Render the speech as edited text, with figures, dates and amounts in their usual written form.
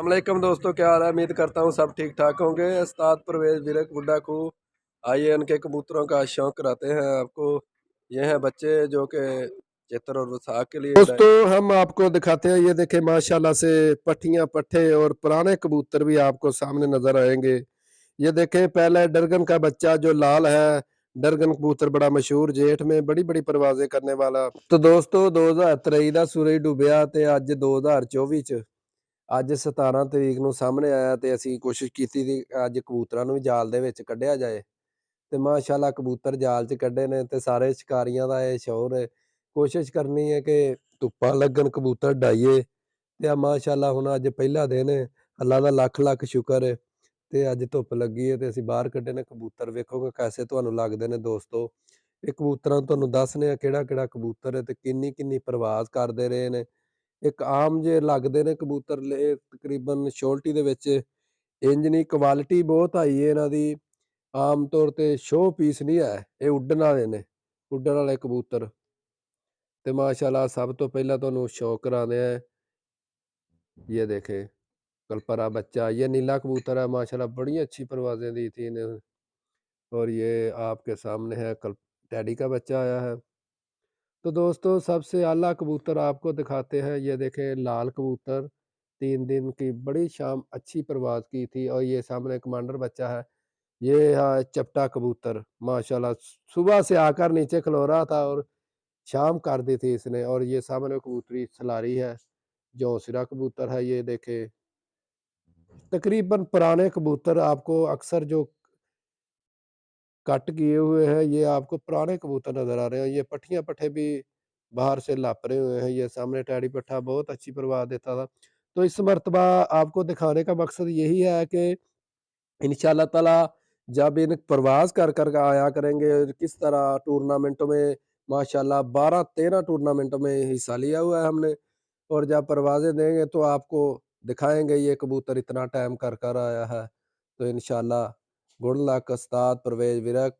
अस्सलामुअलैकुम दोस्तों, क्या हाल है। उम्मीद करता हूँ सब ठीक ठाक होंगे। उस्ताद परवेज विरक बुड्ढा को आइए उनके कबूतरों का शौक कराते हैं आपको। ये हैं बच्चे जो कि चित्र और वसाख के लिए दोस्तों हम आपको दिखाते हैं। ये देखें माशाल्लाह से पट्टियां पट्टे और पुराने कबूतर भी आपको सामने नजर आएंगे। ये देखें पहले डरगन का बच्चा जो लाल है, डरगन कबूतर बड़ा मशहूर, जेठ में बड़ी बड़ी परवाजें करने वाला। तो दोस्तों 2023 ਦਾ ਸੂਰਜ ਡੁੱਬਿਆ ਤੇ ਅੱਜ 2024 ਚ ਅੱਜ 17 ਤਰੀਕ ਨੂੰ ਸਾਹਮਣੇ ਆਇਆ ਤੇ ਅਸੀਂ ਕੋਸ਼ਿਸ਼ ਕੀਤੀ ਸੀ ਅੱਜ ਕਬੂਤਰਾਂ ਨੂੰ ਵੀ ਜਾਲ ਦੇ ਵਿੱਚ ਕੱਢਿਆ ਜਾਏ ਤੇ ਮਾਸ਼ਾਅੱਲਾ ਕਬੂਤਰ ਜਾਲ 'ਚ ਕੱਢੇ ਨੇ ਤੇ ਸਾਰੇ ਸ਼ਿਕਾਰੀਆਂ ਦਾ ਇਹ ਸ਼ੌਰ ਹੈ। ਕੋਸ਼ਿਸ਼ ਕਰਨੀ ਹੈ ਕਿ ਧੁੱਪਾਂ ਲੱਗਣ ਕਬੂਤਰ ਡਾਈਏ ਤੇ ਆ ਮਾਸ਼ਾਅੱਲਾ ਹੁਣ ਅੱਜ ਪਹਿਲਾ ਦਿਨ ਹੈ। ਅੱਲਾ ਦਾ ਲੱਖ ਲੱਖ ਸ਼ੁਕਰ ਹੈ ਤੇ ਅੱਜ ਧੁੱਪ ਲੱਗੀ ਹੈ ਤੇ ਅਸੀਂ ਬਾਹਰ ਕੱਢੇ ਨੇ ਕਬੂਤਰ। ਵੇਖੋਗੇ ਕੈਸੇ ਤੁਹਾਨੂੰ ਲੱਗਦੇ ਨੇ ਦੋਸਤੋ। ਇਹ ਕਬੂਤਰਾਂ ਨੂੰ ਤੁਹਾਨੂੰ ਦੱਸਨੇ ਆ ਕਿਹੜਾ ਕਿਹੜਾ ਕਬੂਤਰ ਹੈ ਤੇ ਕਿੰਨੀ ਕਿੰਨੀ ਪ੍ਰਵਾਜ਼ ਕਰਦੇ ਰਹੇ ਨੇ। ਇੱਕ ਆਮ ਜੇ ਲੱਗਦੇ ਨੇ ਕਬੂਤਰ ਇਹ ਤਕਰੀਬਨ ਸ਼ੋਲਟੀ ਦੇ ਵਿੱਚ ਇੰਜ ਨਹੀਂ, ਕੁਆਲਿਟੀ ਬਹੁਤ ਹਾਈ ਹੈ ਇਹਨਾਂ ਦੀ। ਆਮ ਤੌਰ ਤੇ ਸ਼ੋਅ ਪੀਸ ਨਹੀਂ ਹੈ, ਇਹ ਉੱਡਣ ਵਾਲੇ ਨੇ, ਉੱਡਣ ਵਾਲੇ ਕਬੂਤਰ। ਤੇ ਮਾਸ਼ਾਅੱਲਾ ਸਭ ਤੋਂ ਪਹਿਲਾਂ ਤੁਹਾਨੂੰ ਸ਼ੌਕ ਕਰਾਉਂਦੇ ਆ। ये देखे कलपरा बच्चा, ये नीला कबूतर है माशाल्लाह, बड़ी अच्छी परवाजें दी थी इन्हें। और ये आपके सामने है कल टैडी का बच्चा आया है। तो दोस्तों सबसे आला कबूतर आपको दिखाते हैं। ये देखें लाल कबूतर, 3 दिन की बड़ी शाम अच्छी परवाज़ की थी। और ये सामने कमांडर बच्चा है, ये है चपटा कबूतर माशाल्लाह, सुबह से आकर नीचे खलो रहा था और शाम कर दी थी इसने। और ये सामने कबूतरी सलारी है, जौसिरा कबूतर है। ये देखे तकरीबन पुराने कबूतर आपको अक्सर जो कट किए हुए हैं ये आपको पुराने कबूतर नज़र आ रहे हैं। ये पट्टियाँ पट्टे भी बाहर से लापरे हुए हैं। ये सामने टैडी पट्ठा बहुत अच्छी परवाह देता था। तो इस मर्तबा आपको दिखाने का मकसद यही है कि इंशाअल्लाह ताला जब इन परवाज़ कर कर आया करेंगे, किस तरह टूर्नामेंटों में माशाल्लाह 12-13 टूर्नामेंटों में हिस्सा लिया हुआ है हमने। और जब परवाज़ें देंगे तो आपको दिखाएंगे ये कबूतर इतना टाइम कर कर आया है। तो इंशाअल्लाह गुड लक उस्ताद परवेज विरक।